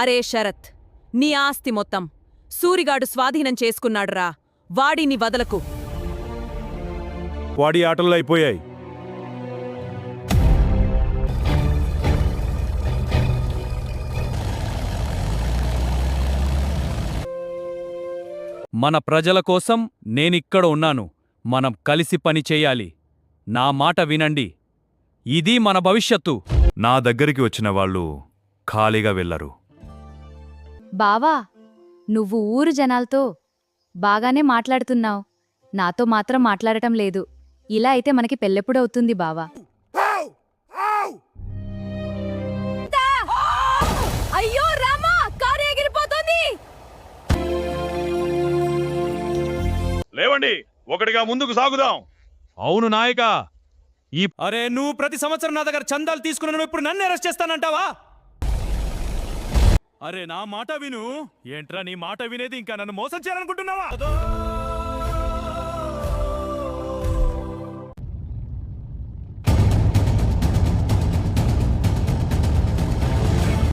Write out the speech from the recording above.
అరే శరత్, నీ ఆస్తి మొత్తం సూరిగాడు స్వాధీనం చేసుకున్నాడురా. వాడిని వదలకు. వాడి ఆటల్లో అయిపోయాయి. మన ప్రజల కోసం నేనిక్కడ ఉన్నాను. మనం కలిసి పని చెయ్యాలి. నా మాట వినండి. ఇది మన భవిష్యత్తు. నా దగ్గరికి వచ్చిన వాళ్ళు ఖాళీగా వెళ్లరు. బావా, నువ్వు ఊరు జనాలతో బాగానే మాట్లాడుతున్నావు, నాతో మాత్రం మాట్లాడటం లేదు. ఇలా అయితే మనకి పెళ్ళెప్పుడవుతుంది బావా? అయ్యో రామా, కారు ఎగిరిపోతుంది. లేవండి, ఒకటిగా ముందుకు సాగుదాం. అవును నాయకా. అరే, నువ్వు ప్రతి సంవత్సరం నా దగ్గర చందాలు తీసుకున్నాను, ఇప్పుడు నన్ను అరెస్ట్ చేస్తానంటావా? అరే, నా మాట విను. ఏంట్రా నీ మాట వినేది? ఇంకా నన్ను మోసం చేయాలనుకుంటున్నావా?